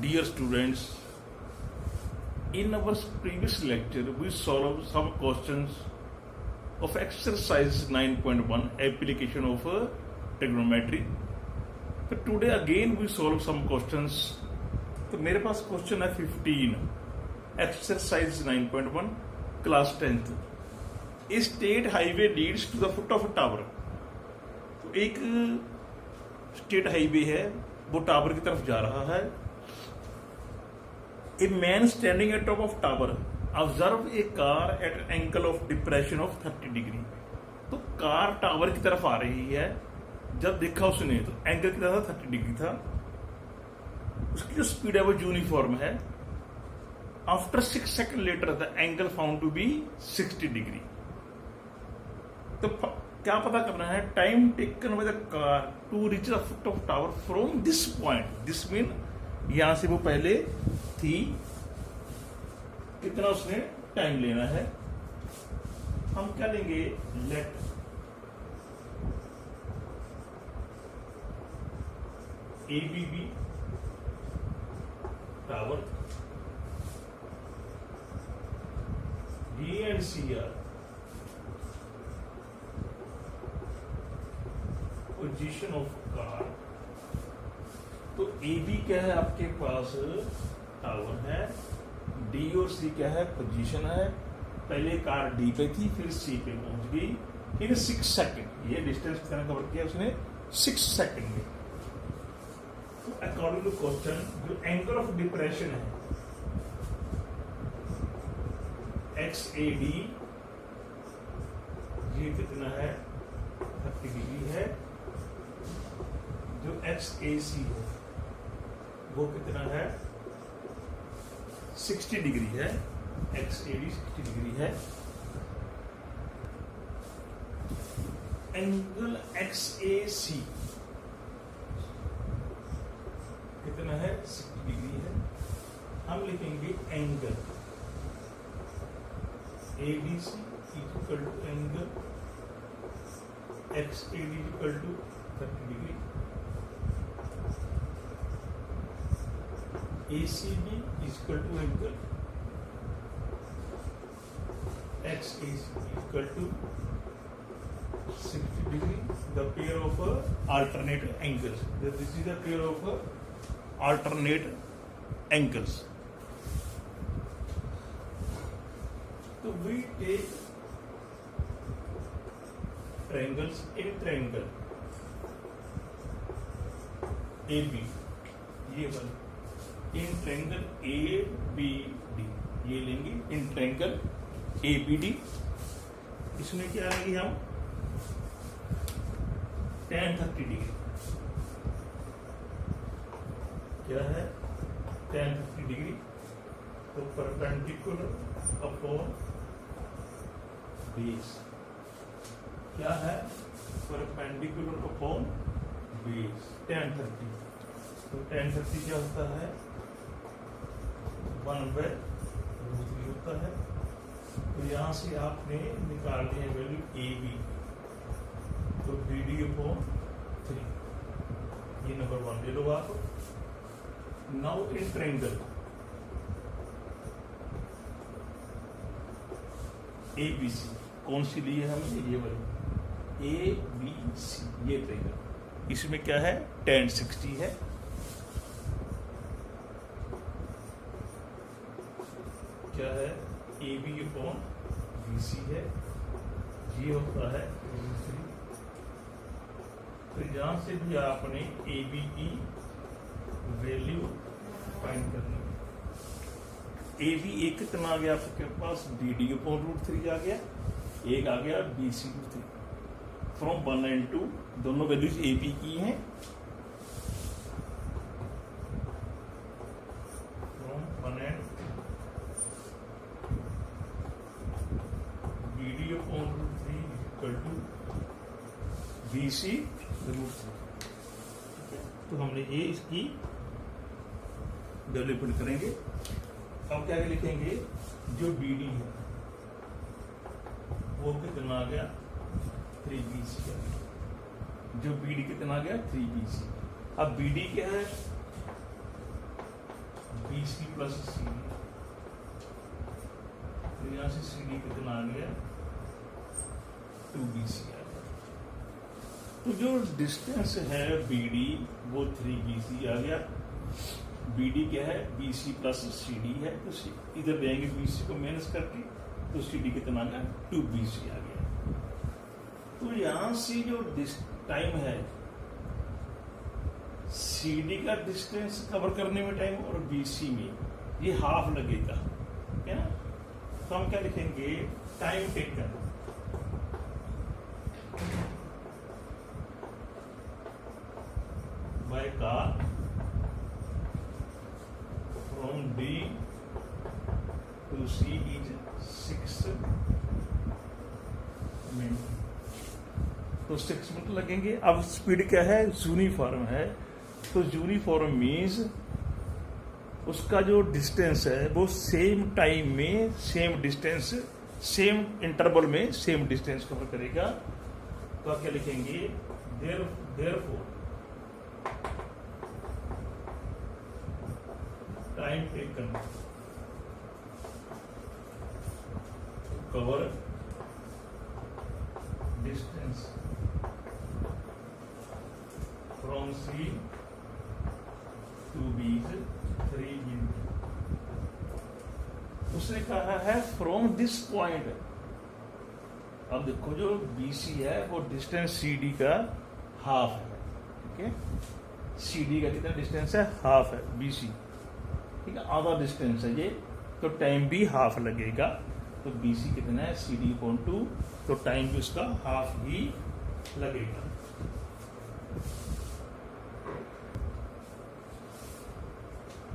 Dear students, in our previous lecture we solved some questions of exercise 9.1 application of trigonometry. तो today again we solve some questions. तो मेरे पास question है 15 exercise 9.1 class 10th. A state highway leads to the foot of tower. तो एक state highway है, वो tower की तरफ जा रहा है. A man standing at top of tower observe a car eight angle of depression of 30 degree. तो कार टावर की तरफ आ रही है. जब देखा उसने तो एंगल कितना था, 30 डिग्री था. उसकी जो स्पीड है वो यूनिफॉर्म है. After 6 second later the angle found to be 60 degree. तो क्या पता करना है, time taken by the car to reach the foot of tower from this point. This mean यहां से वो पहले थी, कितना उसने टाइम लेना है. हम क्या लेंगे, let A B B tower, B and C are position of car. तो ए बी क्या है आपके पास, टावर है. डी और सी क्या है, पोजीशन है. पहले कार डी पे थी, फिर सी पे पहुंच गई इन 6 सेकंड. ये डिस्टेंस कितना कवर किया उसने, 6 सेकंड में. तो अकॉर्डिंग टू क्वेश्चन जो एंगल ऑफ डिप्रेशन है एक्स ए डी, ये कितना है, 30 डिग्री है. जो एक्स ए सी है वो कितना है, 60 डिग्री है. एक्स ए डी 60 डिग्री है. एंगल एक्स ए सी कितना है, 60 डिग्री है. हम लिखेंगे angle A B C equal to angle X A D equal to 30 degree. ACB is equal to angle XAC equal to 60 degree. The pair of alternate angles. This is the pair of alternate angles. So we take triangles in triangle AB. ये वाला in triangle A B D, ये लेंगे in triangle A B D. इसमें क्या लेंगे हम, tan 30 degree. क्या है, tan 30 डिग्री. तो परपेंडिकुलर अपॉन बेस क्या है, परपेंडिकुलर अपॉन बेस tan 30. तो tan 30 क्या होता है, 1/√3 होता है. तो यहां से आपने निकालनी है वैल्यू ए बी. तो बी डी अपॉन 3, ये नंबर 1 ले लो आप. Now in triangle A B C, कौन सी ली है हमने, ये वाली ए बी सी, ये ट्रायंगल. इसमें क्या है, tan 60 है. क्या है, A B upon B C है. ये होता है √3. तो यहां से भी आपने ए बी की वैल्यू फाइंड करनी है. ए बी एक कितना आ गया आपके पास, बी डी अपॉन √3 आ गया. एक आ गया बी सी √3. फ्रॉम 1 एंड 2 दोनों वैल्यूज ए बी की हैं. From 1 and BC √3. तो हमने ये इसकी डेवलपमेंट करेंगे. अब क्या लिखेंगे, जो BD है वो कितना आ गया, 3BC. जो BD कितना आ गया, 3BC. अब BD क्या है, BC प्लस CD, तो यहाँ से CD कितना आ गया 2BC आ गया। तो जो डिस्टेंस है BD वो 3BC आ गया। BD क्या है BC प्लस CD है, तो इधर देंगे BC को माइनस करके, तो CD कितना आ गया 2BC आ गया। तो यहां से जो टाइम है CD का डिस्टेंस कवर करने में टाइम और BC में ये हाफ लगेगा, क्या ना। तो हम क्या लिखेंगे time taken by car from D to C is 6 minute, तो 6 मिनट लगेंगे। अब स्पीड क्या है यूनिफॉर्म है, तो यूनिफॉर्म मीन्स उसका जो डिस्टेंस है वो सेम टाइम में सेम डिस्टेंस सेम इंटरवल में सेम डिस्टेंस कवर करेगा। तो आप क्या लिखेंगे therefore time taken cover distance from C to B 3 minute. उसने कहा है फ्रॉम दिस पॉइंट। अब देखो जो BC है वो डिस्टेंस CD का हाफ है, ठीक है। CD का कितना डिस्टेंस है हाफ है BC, ठीक है, आधा डिस्टेंस है ये, तो टाइम भी हाफ लगेगा। तो BC कितना है CD/2, तो टाइम भी उसका हाफ ही लगेगा।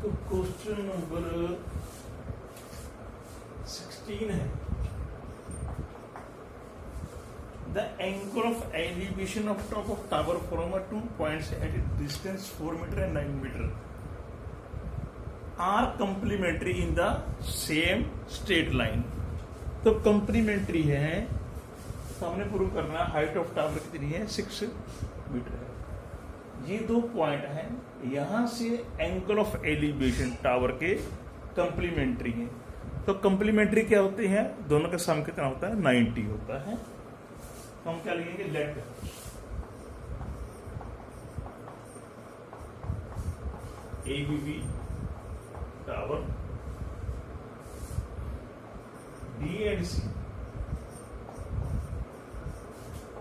तो क्वेश्चन नंबर 16 है, the angle of elevation of top of tower from 2 points at distance 4 metre and 9 metre are complementary in the same straight line. तो कंप्लीमेंट्री है, सामने प्रूव करना है हाइट ऑफ टावर कितनी है 6 मीटर है। ये 2 पॉइंट हैं, यहां से एंगल ऑफ एलिवेशन टावर के कंप्लीमेंट्री है। तो कंप्लीमेंट्री क्या होते हैं, दोनों का सम कितना होता है 90 होता है। तो हम क्या लिखेंगे let ABB tower D and C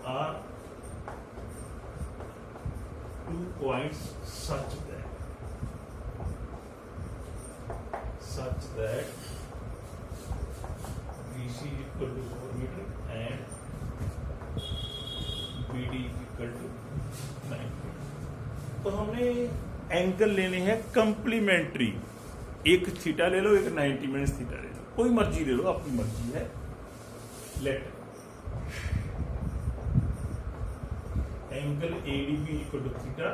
are 2 points such that BC is equal to 4 meter and BD is equal to 9 meter। तो हमने एंगल लेने हैं कंप्लीमेंट्री, एक थीटा ले लो, एक 90 मिनट थीटा ले लो, कोई मर्जी ले लो, अपनी मर्जी है। Let angle ADB equal to theta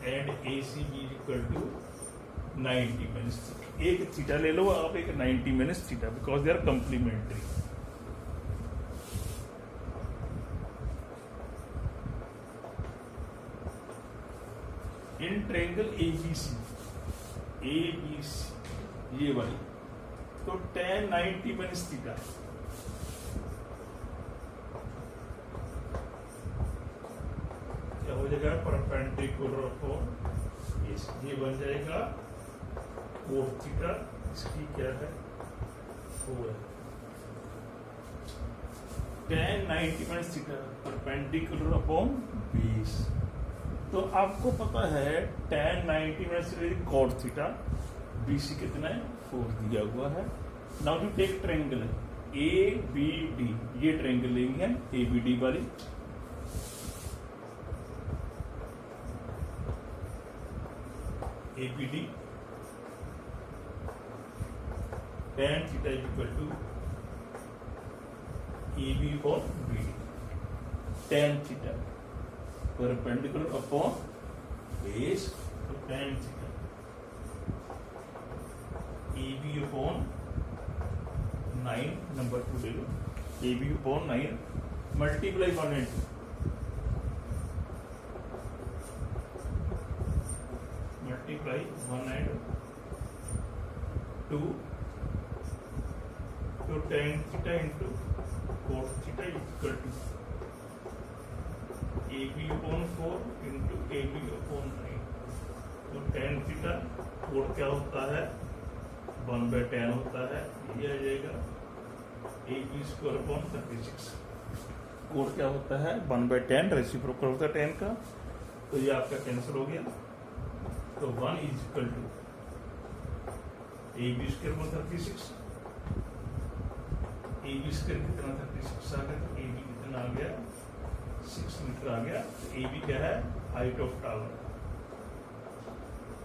and ACB equal to 90 minute. एक थीटा ले लो आप, एक 90 minute theta, because they are complementary. In triangle ABC ये वाली, तो tan 90 माइनस थीटा क्या हो जाएगा परपेंडिकुलर अपॉन ये बन जाएगा कोट थीटा, इसकी क्या है 4 है। tan 90 minus theta perpendicular upon 20। तो आपको पता है tan 90 minus cot theta, BC कितना है 4 दिया हुआ है। Now to take triangle ABD, ये ट्रायंगल लेंगे हम ABD वाली। ABD tan theta is equal to AB upon BD। tan theta perpendicular upon base, तो tan theta AB upon 9 number 2 ले लो, AB upon 9 multiply 1 multiply A B upon 4 into A B upon 9। तो tan theta code क्या होता है 1/10 होता है, ये आ जाएगा A B square upon 36। Cot क्या होता है 1/10, रेसिप्रोकल होता है 10 का, तो ये आपका कैंसिल हो गया। तो 1 is equal to A B square upon 36। A B square कितना 36 आ गया, तो ए बी कितना आ गया 6 मीटर आ गया। तो ए बी क्या है height of tower,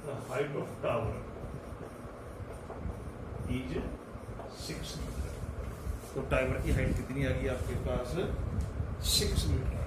the height of tower is 6 metre. तो टावर की हाइट कितनी आ गई आपके पास 6 मीटर।